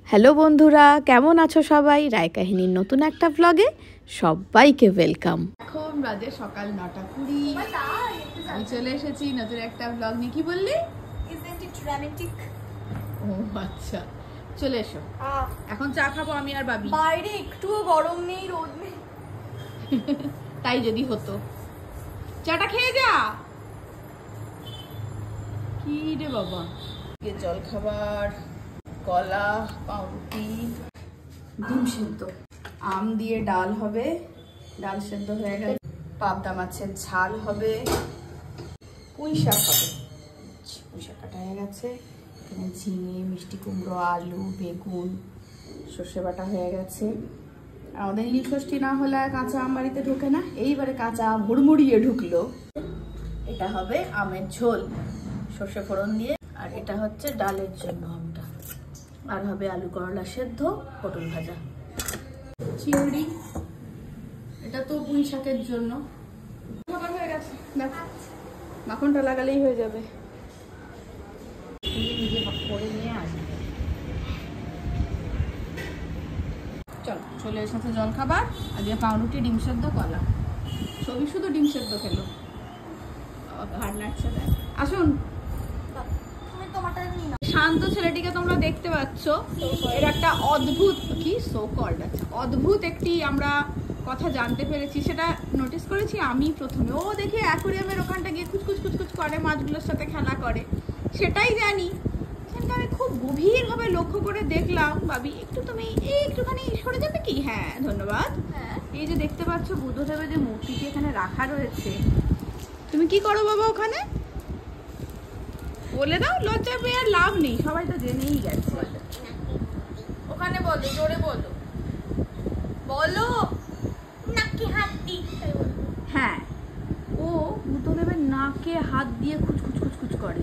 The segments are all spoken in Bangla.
হ্যালো বন্ধুরা, কেমন আছো সবাই? রায় কাহিনীর নতুন একটা ব্লগে সবাইকে ওয়েলকাম। এখন বাজে সকাল 9:20। আমি চলে এসেছি নতুন একটা ব্লগ নিয়ে। কি বললি? ও আচ্ছা, চলে এসো। এখন চা খাবো আমি আর বাবি। বাইরে একটুও গরম নেই, রোদ নেই। তাই যদি হতো। চাটা খেয়ে যা। কি রে বাবা, জল খাবার, কলা, পাউরুটি, ডিম সেদ্ধ, আম দিয়ে ডাল হবে, ডাল সেদ্ধ হয়ে গেছে, পাবদা মাছের ঝাল হবে, পুঁই শাক হবে, পুঁই শাক কাটা হয়ে গেছে, এখানে ঝিঙে, মিষ্টি কুমড়ো, আলু, বেগুন, সর্ষে বাটা হয়ে গেছে। আমাদের নীল ষষ্ঠী না হলে কাঁচা আম বাড়িতে ঢোকে না, এইবারে কাঁচা আম হুড়মুড়িয়ে ঢুকলো। এটা হবে আমের ঝোল সর্ষে ফোড়ন দিয়ে, আর এটা হচ্ছে ডালের জন্য আমটা, আর হবে আলু করলা সেদ্ধ, পটল ভাজা, চিংড়ি। এটা তো পুঁই শাকের জন্য। খাবার হয়ে গেছে, মাখনটা লাগালেই হয়ে যাবে। চলো, চলে এসেছে জল খাবার। আজকে পাউরুটি, ডিম সেদ্ধ, কলা। সবই শুধু ডিম সেদ্ধ খেলো, ঘাড় নাড়ছে। আসুন, শান্ত ছেলেটিকে তোমরা দেখতে পাচ্ছ। এর একটা অদ্ভুত কি সো-কল্ড অদ্ভুত একটি আমরা কথা জানতে পেরেছি, সেটা নোটিস করেছি আমি প্রথমে। ও দেখে অ্যাকুরিয়ামের ওখানটা গিয়ে কুচকুচ কুচকুচ করে, মাছগুলোর সাথে খেলা করে, সেটাই জানি। কিন্তু আমি খুব গভীরভাবে লক্ষ্য করে দেখলাম, ভাবি একটু তুমি একটুখানি সরে যাবে কি? হ্যাঁ ধন্যবাদ। এই যে দেখতে পাচ্ছ বুদ্ধদেবের যে মূর্তিটি এখানে রাখা রয়েছে, তুমি কি করো বাবা ওখানে? বলে দাও, লজ্জা পেয়ে আর লাভ নেই, সবাই তো জেনেই গেছে। ওখানে বলো, জোরে বলো, বলো নাকে হাত দি। হ্যাঁ, ও বুদ্ধদেবের নাকে হাত দিয়ে খুচখুচ খুচখুচ করে।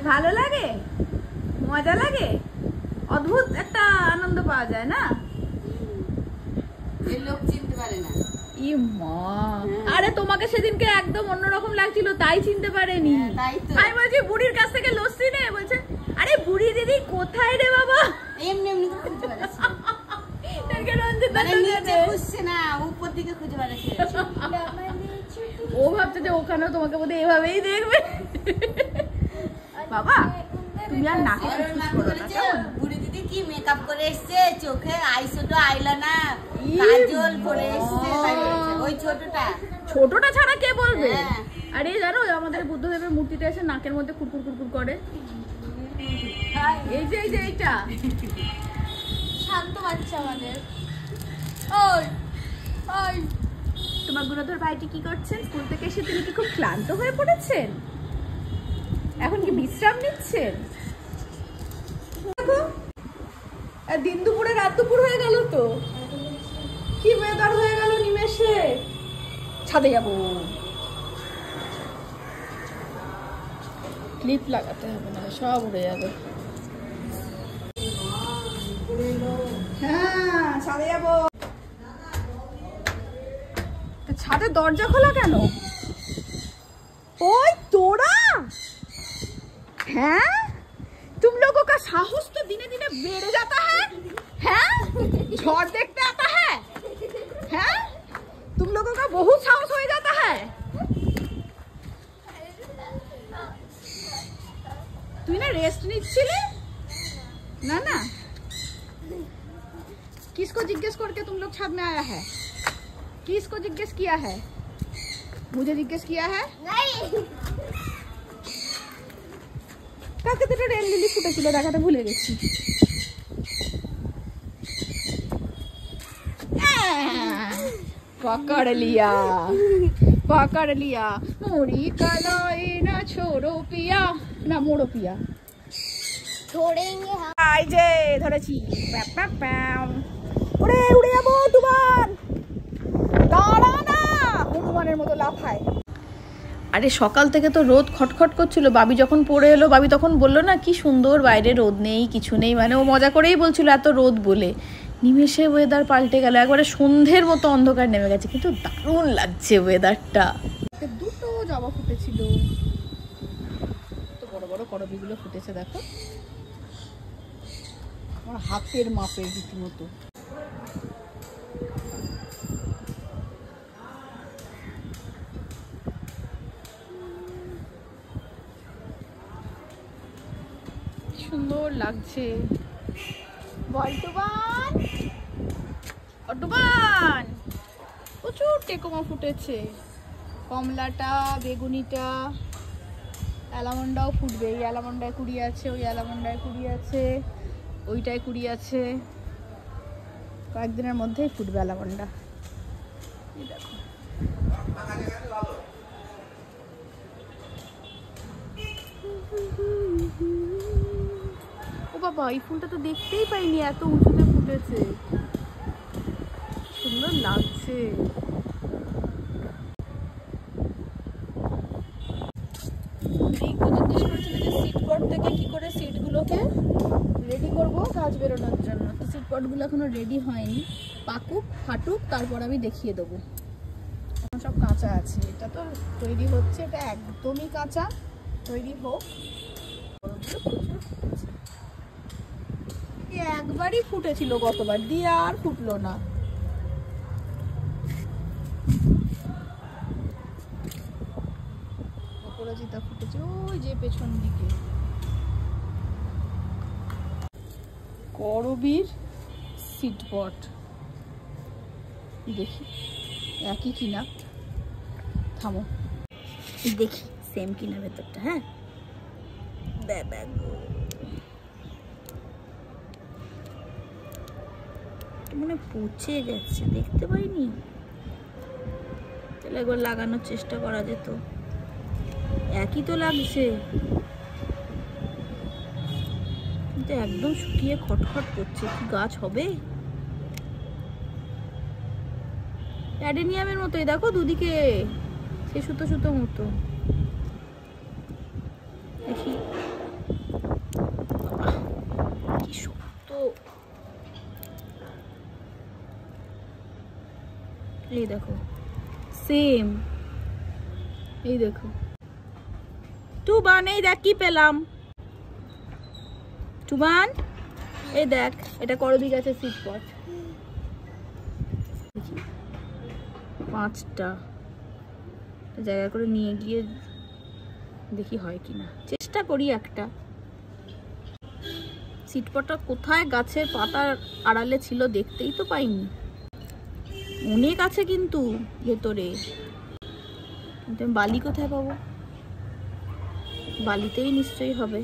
ভালো লাগে, মজা লাগে, অদ্ভুত একটা আনন্দ পাওয়া যায় না? এই লোক চিনতে পারে না। আরে তোমাকে সেদিনকে একদম অন্যরকম লাগছিল, তাই চিনতে পারেনি। আমি বলছি বুড়ির কাছ থেকে লস্যি নে, বলছে আরে বুড়ি দিদি কোথায় রে বাবা? এমনি এমনি তো খুঁজে বেড়াচ্ছে, মানে নিচে খুঁজছে না, উপর দিকে খুঁজে বেড়াচ্ছে। ও ভাবছে যে ওখানেও তোমাকে বোধহয় এভাবেই দেখবে। বাবা তুমি আর নাকে খুঁজখুঁজ করো না কেমন? বুড়ি দিদি কি মেকআপ করে এসছে, চোখে আইশ্যাডো, আইলাইনার, কাজল পরে এসছে। ওই ছোটটা ছাড়া কে বলবে? আরে জানো আমাদের বুদ্ধদেবের মূর্তিটা এসে নাকের মধ্যে কুরকুর কুরকুর করে। এই যে এইটা শান্ত বাচ্চা আমাদের। তোমার গুণধর ভাইটি কি করছেন? স্কুল থেকে এসে তিনি কি খুব ক্লান্ত হয়ে পড়েছেন? এখন কি বিশ্রাম নিচ্ছেন? দিন দুপুরে রাত দুপুর হয়ে গেল তো, কি ওয়েদার হয়ে গেল নিমেষে। ছাদে যাবো, ক্লিপ লাগাতে হবে না, সব উড়ে যাবে। হ্যাঁ ছাদে যাবো। ছাদের দরজা খোলা কেন? ওই তোরা, हैं? तुम लोगों का साहस तो दिने दिने बढ़ जाता है, हैं? झड़ देखते आता है, हैं? तुम लोगों का बहुत साहस हो जाता है। तू ना रेस्ट निच्छिले ना ना, किसको जिज्ञेस करके तुम लोग छत में आया है? किसको जिज्ञेस किया है? मुझे जिज्ञेस किया है? नहीं। কাকে দুটো রেল লিলি ফুটেছিল দেখাতে ভুলে গেছি। पकड़ लिया, पकड़ लिया। मुड़ी कलाई ना छोड़ो पिया, ना मोड़ो पिया, छोड़ेंगे हम। आई जे ধরেছি। উড়ে উড়ে যাবো তোমার, দাঁড়া না, হনুমানের মতো লাফায়। আরে সকাল থেকে তো রোদ খটখট করছিল, বাবি যখন পড়ে এলো, বাবি তখন বললো না কি সুন্দর বাইরে রোদ নেই কিছু নেই, মানে ও মজা করেই বলছিল এত রোদ বলে। নিমেষে ওয়েদার পাল্টে গেল, একবারে সন্ধ্যের মতো অন্ধকার নেমে গেছে, কিন্তু দারুণ লাগছে ওয়েদারটা। দুটো জবা ফুটেছিল, তো বড় বড় করবিগুলো ফুটেছে দেখো। আমার হাতের মাপের রীতিমতো। সুন্দর লাগছে। বল্টুবান অটুবান প্রচুর টেকোমা ফুটেছে। কমলাটা, বেগুনিটা, অ্যালামন্ডাও ফুটবে। এই অ্যালামন্ডায় কুড়ি আছে, ওই অ্যালামন্ডায় কুড়ি আছে, ওইটায় কুড়ি আছে। কয়েকদিনের মধ্যেই ফুটবে অ্যালামন্ডা। দেখো ও বাবা, এই ফুলটা তো দেখতেই পাইনি, এত উঁচুতে ফুটেছে, সুন্দর লাগছে। সিটপট থেকে কি করে সিটগুলোকে রেডি করবো গাছ বেরোনোর জন্য। তো সিটপটগুলো এখনো রেডি হয়নি, পাকুক ফাটুক তারপর আমি দেখিয়ে দেবো। সব কাঁচা আছে, এটা তো তৈরি হচ্ছে, এটা একদমই কাঁচা, তৈরি হোক। একবারই ফুটেছিল গতবার, দিয়ে আর ফুটলো না। অপরাজিতা ফুটেছে ওই যে পেছন দিকে। করবীর সিটপট দেখি একই কিনা, থামো দেখি সেম কিনা ভেতরটা। হ্যাঁ মানে পচে গেছে, দেখতে পাইনি, তাহলে একবার লাগানোর চেষ্টা করা যেত। একই তো লাগছে, কিন্তু একদম শুকিয়ে খটখট করছে। কি গাছ হবে? অ্যাডেনিয়ামের মতোই দেখো দুদিকে, সে সুতো সুতো মতো। দেখি কি শক্ত। এই দেখো সেম, এই দেখো টুবান, এই দেখ কি পেলাম। টুবান এই দেখ, এটা করবী গাছের সিটপট। 5টা জায়গা করে নিয়ে গিয়ে দেখি হয় কিনা, চেষ্টা করি একটা। সিটপটটা কোথায় গাছের পাতার আড়ালে ছিল দেখতেই তো পাইনি। অনেক আছে কিন্তু ভেতরে, কিন্তু বালি কোথায় পাবো? বালিতেই নিশ্চয়ই হবে।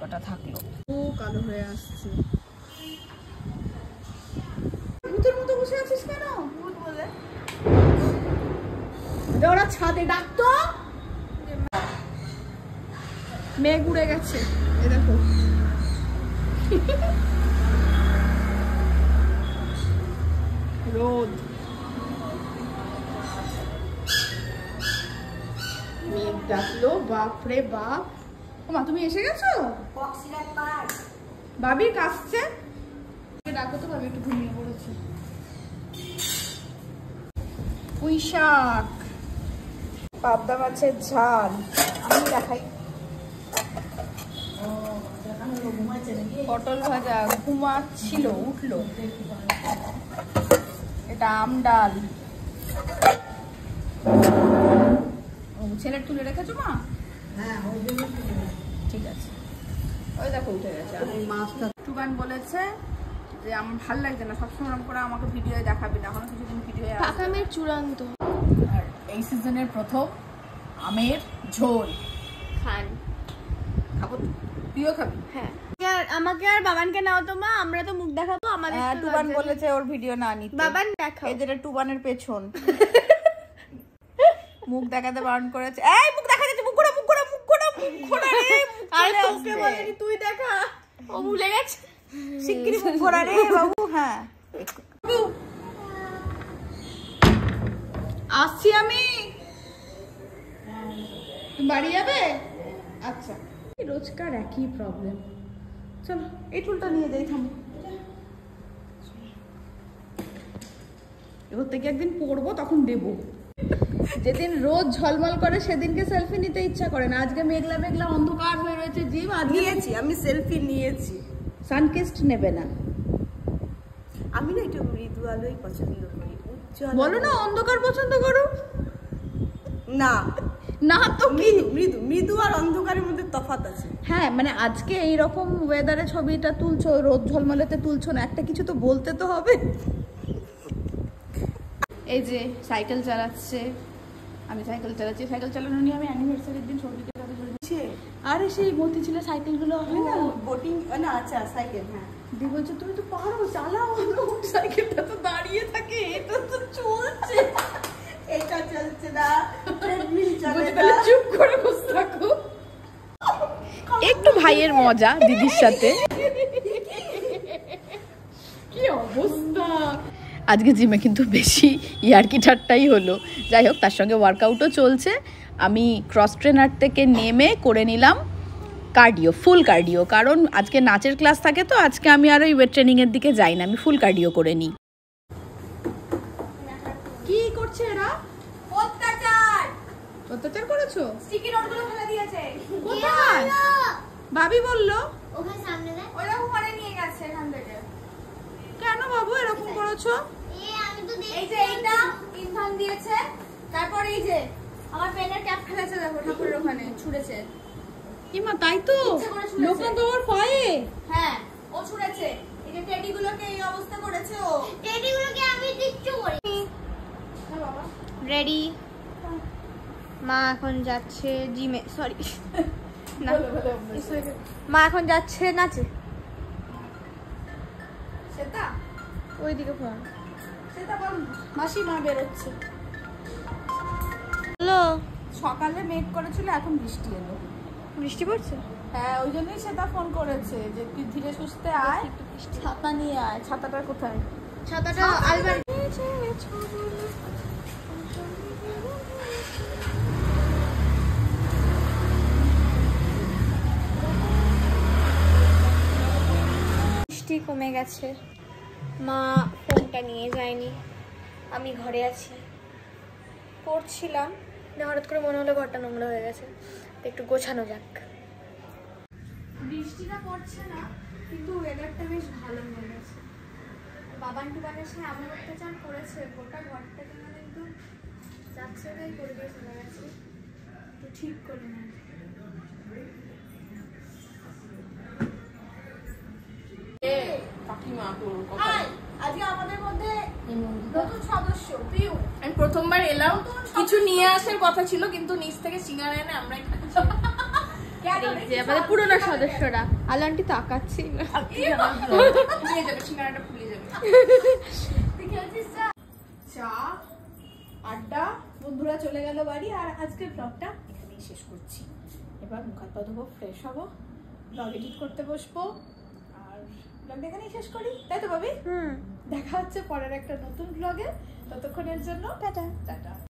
কটা থাকলো, ও কালো হয়ে আসছে। ভূতের মতো বসে আছিস কেন? ভূত বলে ওরা ছাদে ডাকতো, মেঘ উড়ে গেছে। এ দেখো রোদ, মেঘ ডাকলো, বাপরে বাপ। মা তুমি এসে গেছো? বাবির কাছে ডাকো তো, ভাবি একটু ঘুমিয়ে পড়েছে। পুঁই শাক, পাবদা মাছের ঝাল, আমি দেখাই। পটল ভাজা, ঘুমাচ্ছিল উঠলো। এটা আম ডাল। ছেলের তুলে রেখেছো মা? ঠিক আছে, ওই দেখো উঠে গেছে। টুবান বলেছে যে আমার ভালো লাগছে না, সবসময় এরকম করে আমাকে ভিডিও দেখাবি না, এখনো কিছুদিন ভিডিও আমের চূড়ান্ত। আর এই সিজনের প্রথম আমের ঝোল খান খাবো। তুইও খাবি? হ্যাঁ, আমাকে আর বাবানকে নাও তো মা, আমরা তো মুখ দেখাবো। আমাদের টুবান বলেছে ওর ভিডিও না নিতে। বাবান দেখাও, এই যেটা টুবানের পেছন মুখ দেখাতে বারণ করেছে। এই মুখ দেখা যাচ্ছে, মুখ ঘোরা, মুখ ঘোরা, মুখ ঘোরা, মুখ ঘোরা রে। আরে ওকে বলেনি তুই দেখা, ও ভুলে গেছে। শিগগিরই মুখ ঘোরা রে বাবু। হ্যাঁ আসছি আমি, বাড়ি যাবে? আচ্ছা, রোজকার একই প্রবলেম। চলো এই চুলটা নিয়ে যাই, থামো। এবার থেকে একদিন পরবো, তখন দেবো। যেদিন রোদ ঝলমল করে সেদিনকে সেলফি নিতে ইচ্ছা করে না। আজকে মেঘলা মেঘলা অন্ধকার হয়ে রয়েছে জিম। আজ নিয়েছি, আমি সেলফি নিয়েছি। সানকিস্ট নেবে না? আমি না একটু মৃদু আলোই পছন্দ করি, উজ্জ্বল বলো না অন্ধকার পছন্দ করো। না না তো কি, মৃদু মৃদু আর অন্ধকারের মধ্যে তফাৎ আছে। হ্যাঁ মানে আজকে এইরকম ওয়েদারে ছবিটা তুলছো, রোদ ঝলমলেতে তুলছো না, একটা কিছু তো বলতে তো হবে। এই যে সাইকেল চালাচ্ছে, আমি সাইকেল চালাচ্ছি। সাইকেল চালানো নিয়ে আমি অ্যানিভার্সারির দিন সৌভিকের সাথে চলেছি। আরে সেই মতিঝিলের সাইকেলগুলো হয় না, বোটিং না, আচ্ছা সাইকেল, হ্যাঁ। দি বলছে তুমি তো পারো, চালাও। সাইকেলটা তো দাঁড়িয়ে থাকে, এটা তো চলছে। এটা চলছে না, ট্রেডমিল চলে না। চুপ করে বসে থাকো। একটু ভাইয়ের মজা দিদির সাথে। কি অবস্থা! আজকে জিমে কিন্তু বেশি ইয়ার্কি ঠাট্টাই হলো। যাই হোক, তার সঙ্গে ওয়ার্কআউটও চলছে। আমি ক্রস ট্রেনার থেকে নেমে করে নিলাম কার্ডিও, ফুল কার্ডিও, কারণ আজকে নাচের ক্লাস থাকে তো আজকে আমি আর ওই ওয়েট ট্রেনিংয়ের দিকে যাই না, আমি ফুল কার্ডিও করে নিই। কি করছে এরা? অত্যাচার অত্যাচার করেছো? স্টিকি নোটগুলো ফেলে দিয়েছে। কোথায়? ভাবি বললো। ওখানে সামনে দেখ। ওরা ঘরে নিয়ে গেছে এখান থেকে। কেন বাবু এরকম করেছো? আমি তো এই যে এইটা ইনফর্ম দিয়েছে, তারপর এই যে আমার পেনের ক্যাপ ফেলেছে, দেখো ঠাকুরের ওখানে ছুঁড়েছে। ইমা তাই তো, ইচ্ছে করে ছুঁড়েছে। লোকনাথ বাবার পায়ে। হ্যাঁ ও ছুঁড়েছে। এই যে টেডি গুলোকে এই অবস্থা করেছে ও। টেডিগুলোকে আমি কিচ্ছু করি। হ্যাঁ বাবা, রেডি। মা এখন যাচ্ছে জিমে, সরি না, মা এখন যাচ্ছে নাচে। সেটা ওইদিকে ফোন। সেটা বল, মাসি মা বেরোচ্ছে। হ্যালো, সকালে মেঘ করেছিল, এখন বৃষ্টি এলো। বৃষ্টি পড়ছে? হ্যাঁ, ওই জন্যই সেটা ফোন করেছে যে তুই ধীরে সুস্থে আয়, ছাতা নিয়ে আয়। ছাতাটা কোথায়? ছাতাটা আলমারি। বৃষ্টি কমে গেছে, মা ফোনটা নিয়ে যায়নি, আমি ঘরে আছি, পড়ছিলাম, হঠাৎ করে মনে হলো ঘরটা নোংরা হয়ে গেছে, তো একটু গোছানো যাক। বৃষ্টিটা পড়ছে না, কিন্তু ওয়েদারটা বেশ ভালো হয়ে গেছে। বাবান টুবানের সাথে এমন অত্যাচার করেছে, গোটা ঘরটা কিন্তু যাচ্ছে তাই করে দিয়ে চলে গেছে, তো ঠিক করে না। আজকে আমাদের মধ্যে নতুন সদস্য পিউ। আমি প্রথমবার এলাম, কিছু নিয়ে আসার কথা ছিল কিন্তু নিচ থেকে সিঙ্গারা এনে আমরাই খাচ্ছি। আমাদের পুরোনো সদস্যরা আলান্টি তাকাচ্ছি না। ফুলিয়ে যাবে, সিঙ্গারাটা ফুলিয়ে যাবে। চা, আড্ডা, বন্ধুরা চলে গেল বাড়ি, আর আজকের ব্লগটা এখানেই শেষ করছি। এবার মুখ হাত পা ধোবো, ফ্রেশ হবো, ব্লগ এডিট করতে বসবো, আর ব্লগটা এখানেই শেষ করি, তাই তো ভাবি? দেখা হচ্ছে পরের একটা নতুন ব্লগে। ততক্ষণের জন্য টাটা টাটা।